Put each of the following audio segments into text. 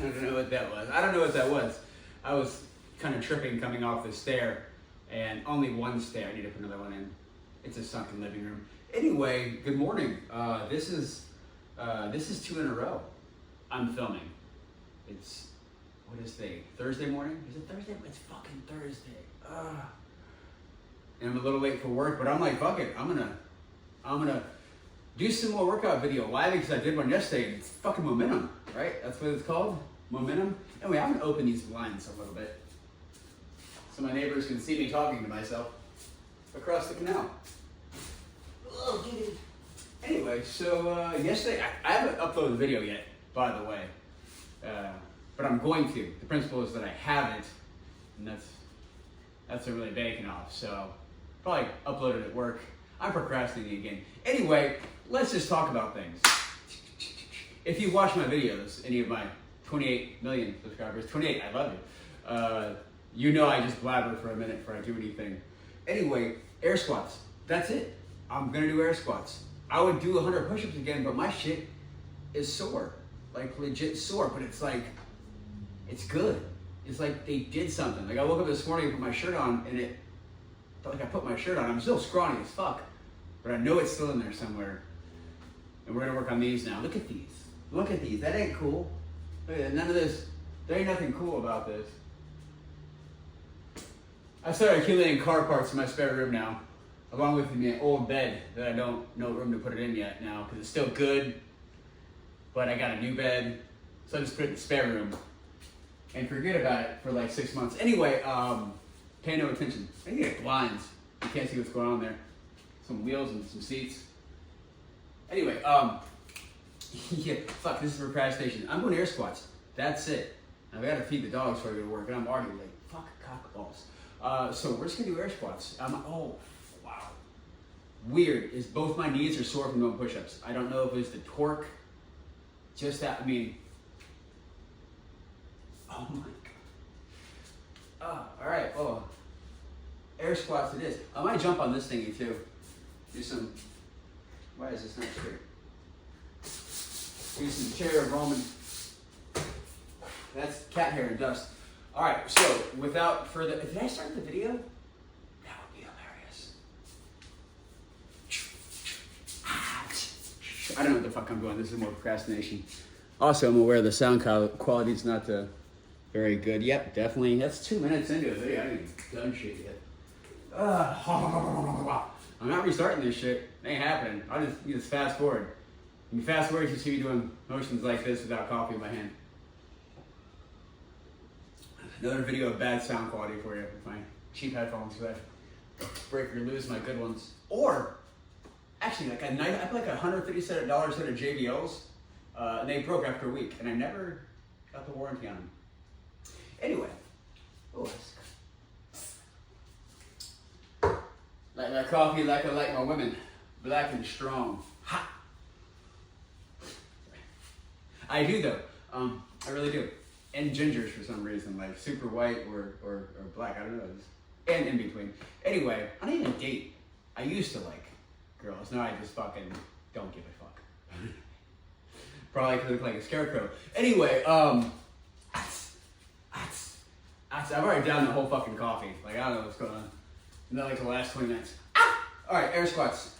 I don't know what that was. I don't know what that was. I was kind of tripping coming off the stair, and only one stair. I need to put another one in. It's a sunken living room. Anyway, good morning. This is 2 in a row. I'm filming. It's, what is today? Thursday morning? Is it Thursday? It's fucking Thursday. And I'm a little late for work, but I'm like, fuck it. I'm gonna do some more workout video. Why? Because I did one yesterday. It's fucking momentum, right? That's what it's called, momentum. Anyway, I'm gonna open these blinds a little bit so my neighbors can see me talking to myself across the canal. Oh, dude. Anyway, so yesterday, I haven't uploaded the video yet, by the way, but I'm going to. The principle is that I haven't, and that's a really bacon off. So probably upload it at work. I'm procrastinating again. Anyway, let's just talk about things. If you watch my videos, any of my 28 million subscribers, 28, I love you. You know I just blabber for a minute before I do anything. Anyway, air squats. That's it. I'm gonna do air squats. I would do 100 push-ups again, but my shit is sore. Like legit sore, but it's like, it's good. It's like they did something. Like I woke up this morning and put my shirt on and it felt like I put my shirt on. I'm still scrawny as fuck, but I know it's still in there somewhere. And we're gonna work on these now. Look at these. Look at these. That ain't cool. Look at that. None of this. There ain't nothing cool about this. I started accumulating car parts in my spare room now, along with my old bed that I don't know room to put it in yet now because it's still good, but I got a new bed, so I just put it in the spare room and forget about it for like 6 months. Anyway, pay no attention. I need to get blinds. You can't see what's going on there. Some wheels and some seats. Anyway, yeah, fuck, this is procrastination. I'm doing air squats. That's it. I've got to feed the dogs before I go to work, and I'm already late. Fuck, cock balls. So we're just gonna do air squats. Oh, wow. Weird is both my knees are sore from doing push-ups. I don't know if it's the torque. Just that, I mean, oh my god. All right, oh, air squats it is. I might jump on this thingy too. Do some, why is this not straight? Do some chair of Roman. That's cat hair and dust. All right, so without further, did I start the video? That would be hilarious. I don't know what the fuck I'm doing. This is more procrastination. Also, I'm aware the sound quality is not very good. Yep, definitely. That's 2 minutes into the video. I haven't even done shit yet. I'm not restarting this shit. It ain't happening. I'll just fast forward. When you fast forward, you see me doing motions like this without coffee in my hand. Another video of bad sound quality for you with my cheap headphones because I break or lose my good ones. Or, actually, like I put like $150 set of JBLs, and they broke after a week, and I never got the warranty on them. Anyway, like my coffee, like I like my women, black and strong. Ha! I do though. I really do. And gingers for some reason, like super white or black, I don't know. And in between. Anyway, I don't even date. I used to like girls. Now I just fucking don't give a fuck. Probably because I look like a scarecrow. Anyway, I've already downed the whole fucking coffee. Like, I don't know what's going on. And then like the last 20 minutes. Ah! All right, air squats.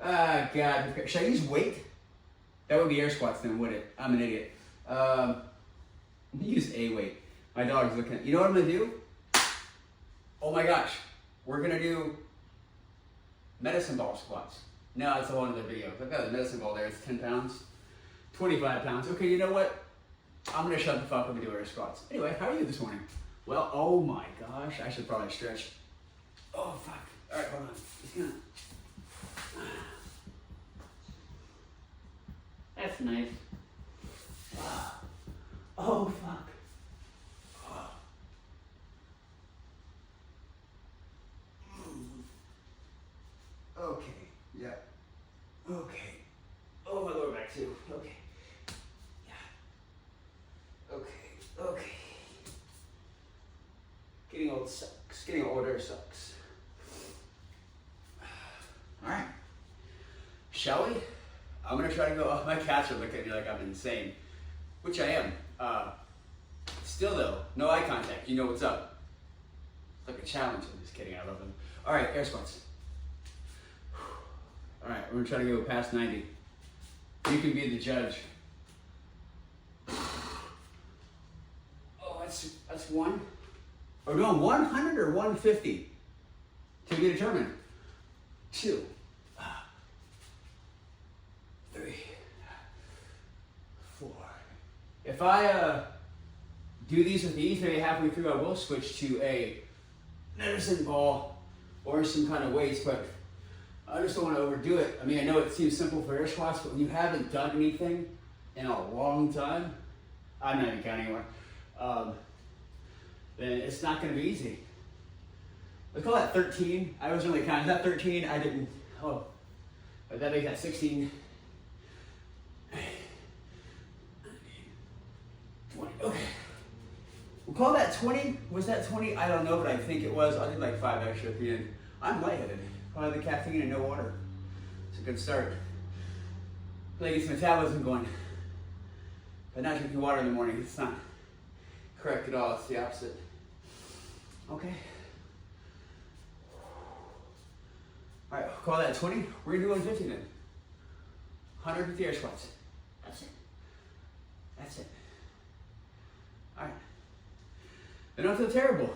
God. Should I use weight? That would be air squats then, would it? I'm an idiot. Use a weight. My dog's looking at, you know what I'm gonna do? Oh my gosh. We're gonna do medicine ball squats. No, it's a whole other video. I've got a medicine ball there. It's 10 pounds, 25 pounds. Okay, you know what? I'm gonna shut the fuck up and do air squats. Anyway, how are you this morning? Well, oh my gosh. I should probably stretch. Oh, fuck. All right, hold on. Just gonna... That's nice. Oh, fuck. Okay, yeah. Okay. Oh, my lower back too. Okay. Yeah. Okay. Getting old sucks. Getting older sucks. All right. Shall we? I'm gonna try to go. Oh, my cats are looking at me like I'm insane. which I am. Still though, no eye contact. You know what's up. It's like a challenge. I'm just kidding. I love them. All right, air squats. All right, we're gonna try to go past 90. You can be the judge. Oh, that's one. Are we doing 100 or 150? To be determined. 2, 3, 4. If I do these with ease, maybe halfway through I will switch to a medicine ball or some kind of weights, but I just don't want to overdo it. I mean, I know it seems simple for air squats, but when you haven't done anything in a long time, I'm not even counting anymore, then it's not going to be easy. Let's call that 13. I wasn't really counting. Is that 13? I didn't. Oh, but that makes that 16. 20. Okay. We'll call that 20. Was that 20? I don't know, but I think it was. I did like 5 extra at the end. I'm lightheaded. Probably the caffeine and no water. It's a good start. Like it's metabolism going. But not drinking water in the morning. It's not correct at all. It's the opposite. Okay. All right, call that 20. We're gonna do 150 then. 150 air squats. That's it. That's it. All right. They don't feel terrible.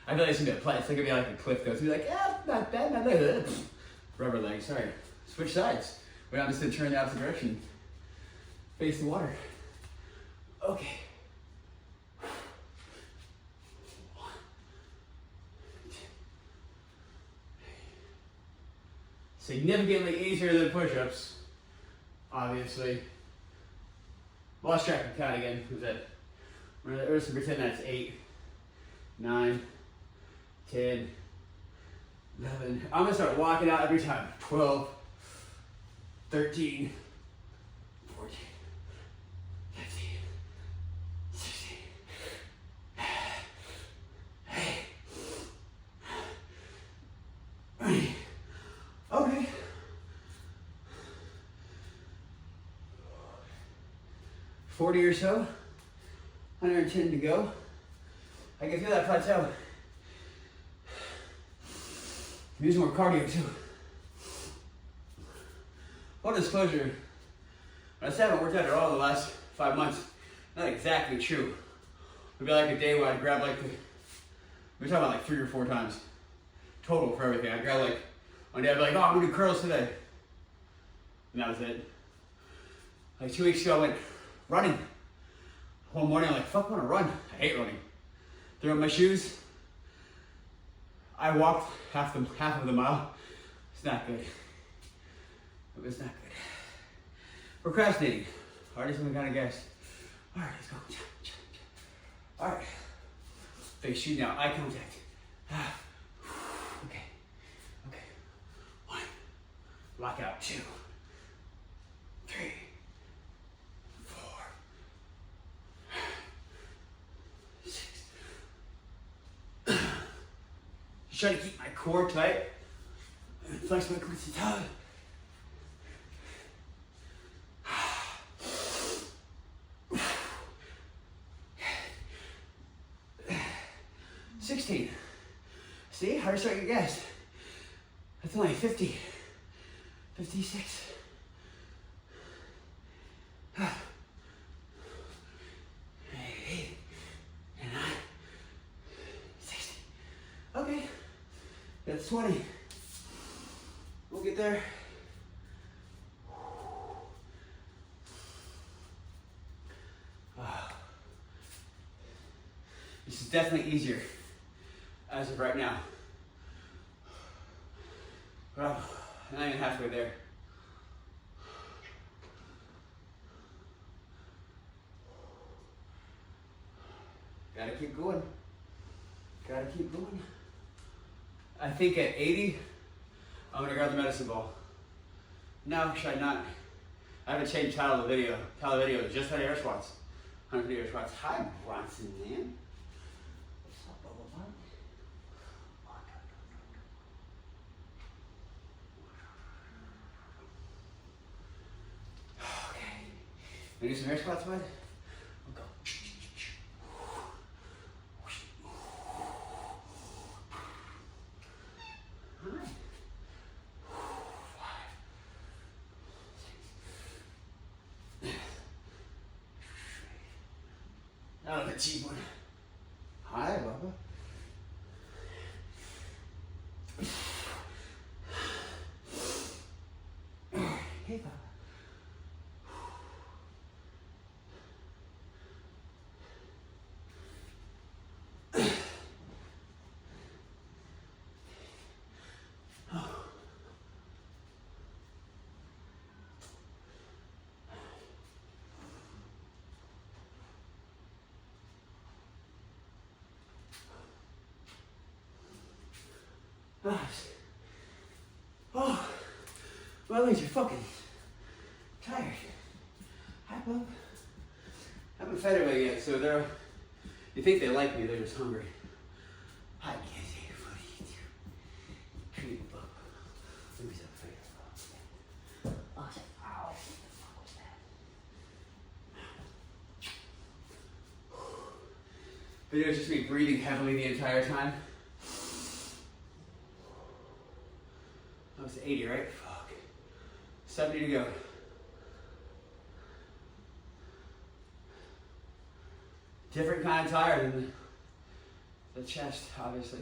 I feel like it's gonna be a play. It's gonna be like a cliff goes. You're like, yeah, not bad, not bad. Rubber legs. Sorry. Switch sides. Wait, I'm just gonna turn the opposite direction. Face the water. Okay. Significantly easier than push-ups, obviously. Lost track of count again. Who's that? We're just gonna pretend that's 8, 9, 10, 11. I'm gonna start walking out every time. 12, 13, 14, 15, 16. Okay. $40 or so. 110 to go. I can feel that plateau. I'm using more cardio too. Full disclosure, I just haven't worked out at all the last 5 months. Not exactly true. It'd be like a day where I'd grab like we're talking about like 3 or 4 times total for everything. I'd grab like, one day I'd be like, oh, I'm gonna do curls today. And that was it. Like 2 weeks ago I went running. One morning I'm like, fuck, I wanna run. I hate running. Threw on my shoes. I walked half of the mile. It's not good. It was not good. Procrastinating. Hardest one kind of guess. All right, let's go. All right. Face you now. Eye contact. Okay. Okay. 1. Lock out. 2. 3. 4. 6. Just try to keep my core tight. Flex my glutes tight. 16. See, hard to start your guess. That's only 50. 56. 8. And 9. 60. Okay. That's 20. We'll get there. This is definitely easier as of right now. Well, not even halfway there. Gotta keep going. Gotta keep going. I think at 80, I'm gonna grab the medicine ball. No, should I not? I haven't changed title of the video. Title of the video is just air squats. 100 air squats. Hi, Bronson, man. What's up, Bubble Butt? Okay. Wanna do some air squats, bud? a cheap one. Hi, Bubba. Hey, Bubba. Oh, my legs are fucking tired. Hi, Bub. I haven't fed anybody yet, so they're. You think they like me? They're just hungry. Hi, kids. What do you do? Treat Bub. Who's afraid of Bub? Oh, ow! What the fuck was that? Video is just me breathing heavily the entire time. That was 80, right? Fuck. 70 to go. Different kind of tired than the chest, obviously.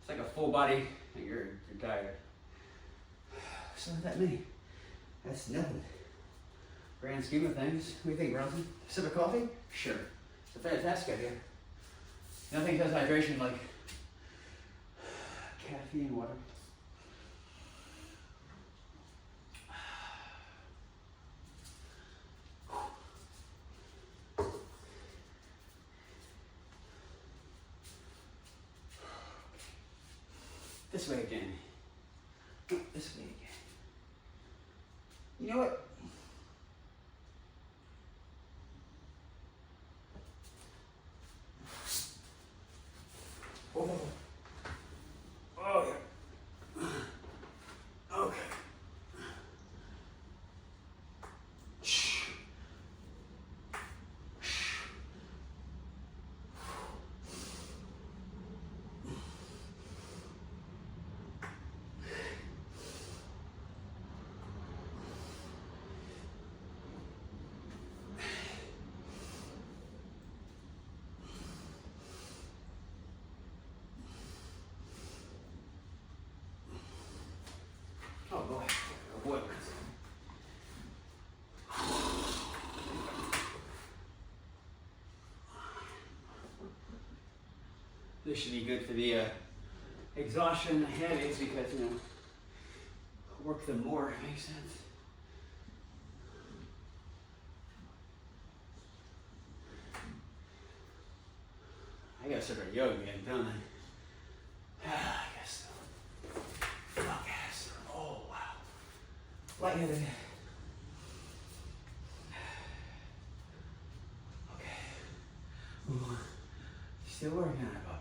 It's like a full body, and you're tired. It's not that many. That's nothing. Grand scheme of things. What do you think, Bronson? Sip of coffee? Sure. It's a fantastic idea. Nothing does hydration like caffeine water. This way again. This way again. You know what? Oh, oh yeah. Okay. Oh boy. Oh boy. This should be good for the exhaustion and headaches because, you know, work them more, it makes sense. I gotta start yoga again, don't I? I guess so. Fuck ass. Oh, wow. Lightheaded. Okay. Ooh. Still working on it, Bubba.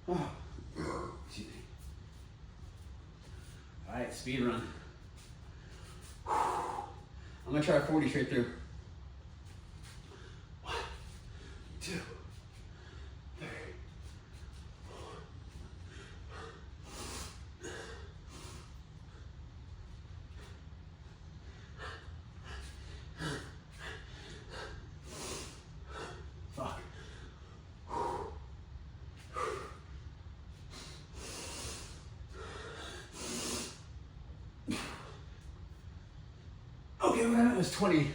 Oh. Excuse me. Alright, speed run. I'm gonna try 40 straight through. 1, 2, 3, 4. Fuck. Okay, what I meant was 20.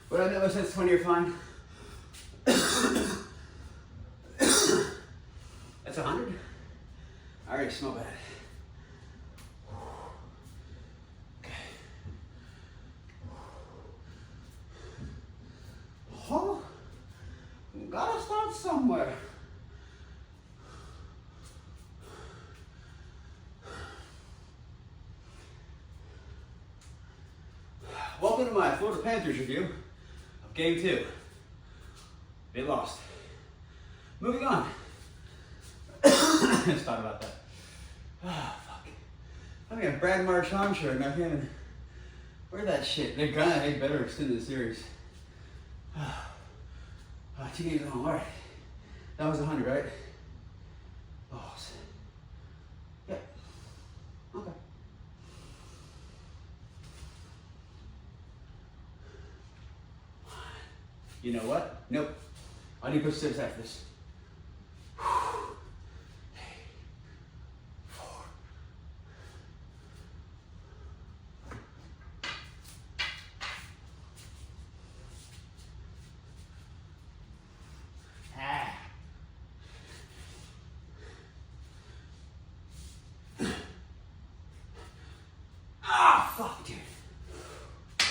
What I meant was that's 20 or fine. That's 100? I already smell bad. Okay. Oh, gotta start somewhere. Welcome to my Florida Panthers review of Game 2. They lost. Moving on. Let's talk about that. Oh, fuck. I'm getting a Brad Marchand shirt and I can't even wear that shit. They better extend the series. 2 games in all right. That was 100, right? Oh, yep. Okay. You know what? Nope. I'll do push-ups after this. Fuck, dude. I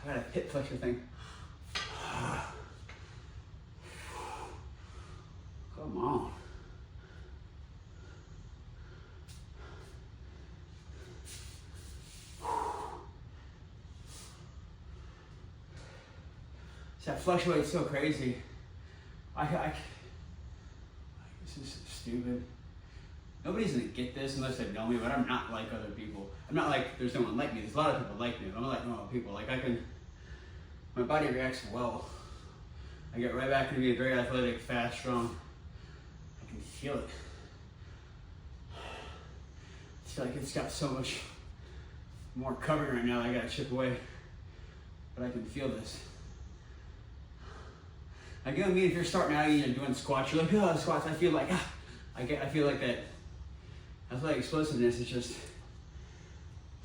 got a hip flexor thing. Come on. That fluctuates so crazy. This is stupid. Nobody's gonna get this unless they know me, but I'm not like other people. I'm not like there's no one like me. There's a lot of people like me, but I'm not like normal people. Like my body reacts well. I get right back into being very athletic, fast, strong. I can feel it. I feel like it's got so much more covering right now that I gotta chip away. But I can feel this. Like, you know what I mean? If you're starting out and you're doing squats, you're like, oh, squats. I feel like, I feel like that. That's like explosiveness. It's just,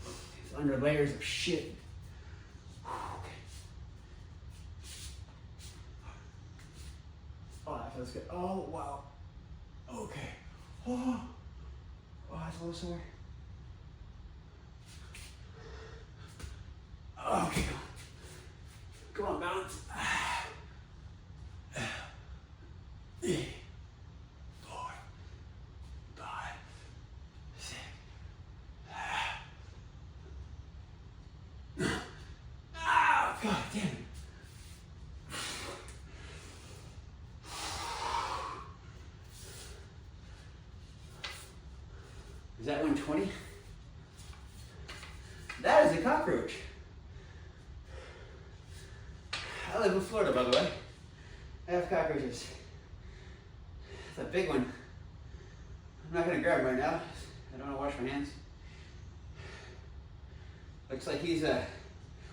it's under layers of shit. Okay. Oh, that feels good. Oh, wow. Okay. Oh, that's a little sore. Okay. Come on, balance. 4, 5, 6. Ah, God damn it. Is that 120? That is a cockroach. I live in Florida, by the way. I have cockroaches. It's a big one. I'm not gonna grab him right now. I don't wanna wash my hands. Looks like he's we're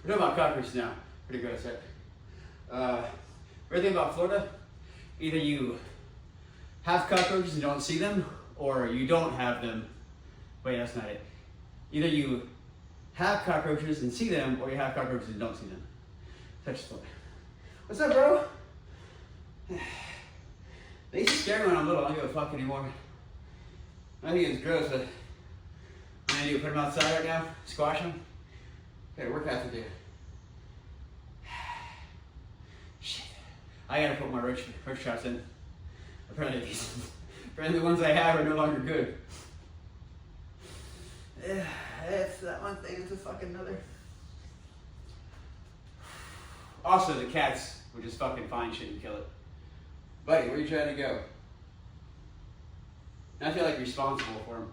talking about cockroaches now. Pretty gross, right? Weird thing about Florida, either you have cockroaches and don't see them, or you don't have them. Wait, that's not it. Either you have cockroaches and see them, or you have cockroaches and don't see them. Such Florida. What's up, bro? They used to scare me when I'm little. I don't give a fuck anymore. I think it's gross, but I'm gonna put them outside right now, squash them. Got a workout to do. Shit. I gotta put my roach traps in. Apparently the ones I have are no longer good. Yeah, it's that one thing, it's a fucking another. Also, the cats would just fucking find shit and kill it. Buddy, where are you trying to go? I feel like responsible for him.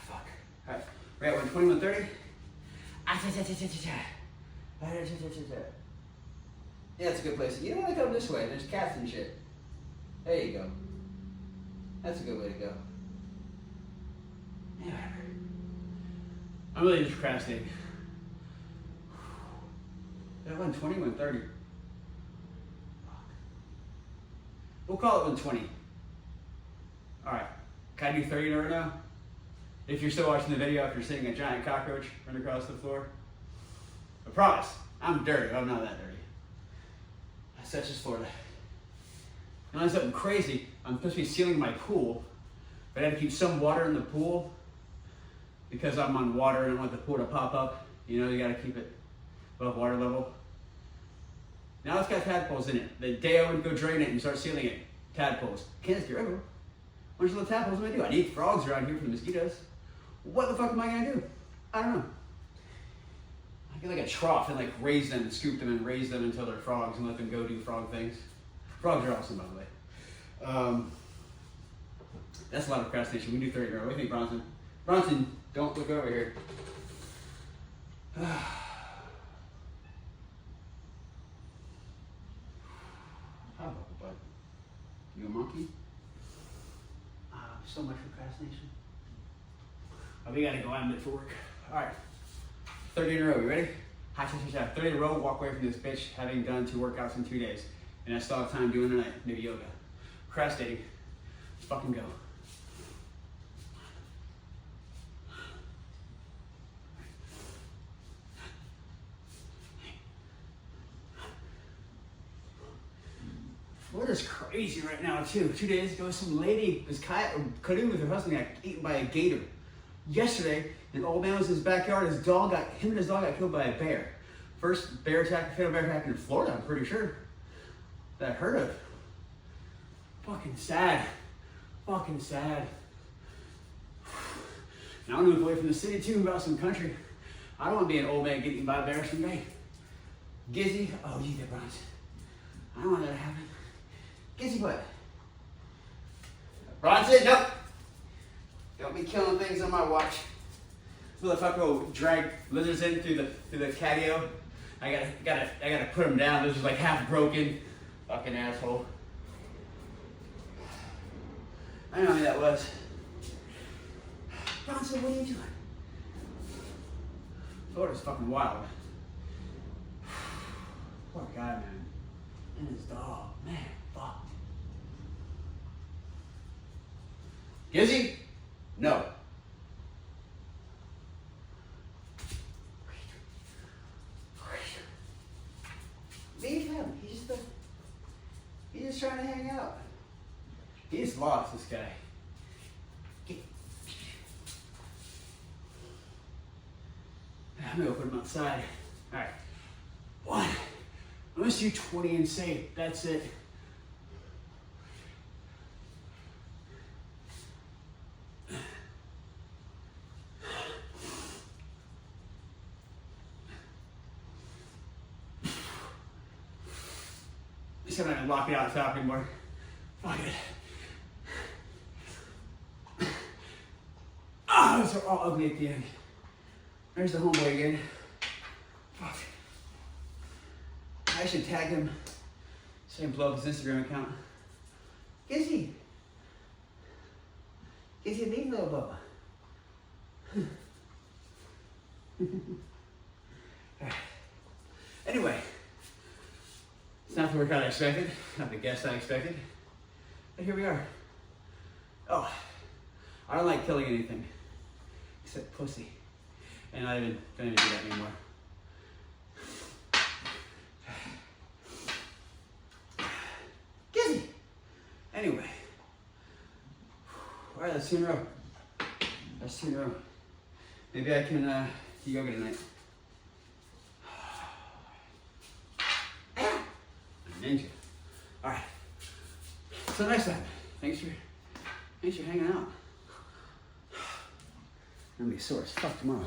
Fuck. Alright, we're at 120, 130. Yeah, it's a good place. You don't want to come this way. There's cats and shit. There you go. That's a good way to go. Yeah, whatever. I'm really just procrastinating. At 120, 130. We'll call it 120. Alright. Can I do 30 right now? If you're still watching the video after seeing a giant cockroach run across the floor. I promise, I'm dirty, but I'm not that dirty. That's such as Florida. And on something crazy, I'm supposed to be sealing my pool, but I have to keep some water in the pool because I'm on water and I want the pool to pop up. You know, you gotta keep it above water level. Now it's got tadpoles in it. The day I would go drain it and start sealing it, tadpoles. Can't get rid of them. What are those tadpoles gonna do? I need frogs around here for the mosquitoes. What the fuck am I gonna do? I don't know. I get like a trough and like raise them and scoop them and raise them until they're frogs and let them go do frog things. Frogs are awesome, by the way. That's a lot of procrastination. We can do 30 in a row. What do you think, Bronson? Bronson, don't look over here. How about the butt? You a monkey? So much procrastination. Oh, we gotta go. I'm late for work. All right, 30 in a row. You ready? 30 in a row, walk away from this bitch having done 2 workouts in 2 days. And I still have time doing tonight, maybe yoga. Procrastinating. Let's fucking go. Florida's crazy right now too. 2 days ago, some lady was canoeing with her husband, got eaten by a gator. Yesterday, an old man was in his backyard. Him and his dog got killed by a bear. First fatal bear attack in Florida, I'm pretty sure, that I heard of. Fucking sad. Fucking sad. And I want to move away from the city too, about some country. I don't want to be an old man getting eaten by a bear someday. Gizzy, oh, you did, Bronze. I don't want that to happen. Gizzy butt. Bronson, nope. Don't be killing things on my watch. Motherfucker will drag lizards in through the catio. I gotta put them down. Those are like half broken. Fucking asshole. I don't know who that was. Bronson, what are you doing? Florida's fucking wild. Poor guy, man. And his dog. Man, fuck. Gizzy? No. Leave him. He's just trying to hang out. He's lost, this guy. I'm gonna put him outside. All right. 1. Let's do 20 and safe. That's it. I'm not gonna lock it out the top anymore. Fuck it. Ah, those are all ugly at the end. There's the homeboy again. Fuck. I should tag him so I can blow up his Instagram account. Gizzy. Gizzy, leave little Bubba. Anyway. It's not the workout I expected, not the guest I expected, but here we are. Oh, I don't like killing anything, except pussy. And I don't even do that anymore. Gizzy! Anyway. All right, let's 2 in a row. That's 2 in a row. Maybe I can do yoga tonight. Ninja. All right. Till next time. Thanks for hanging out. I'm gonna be sore as fuck tomorrow.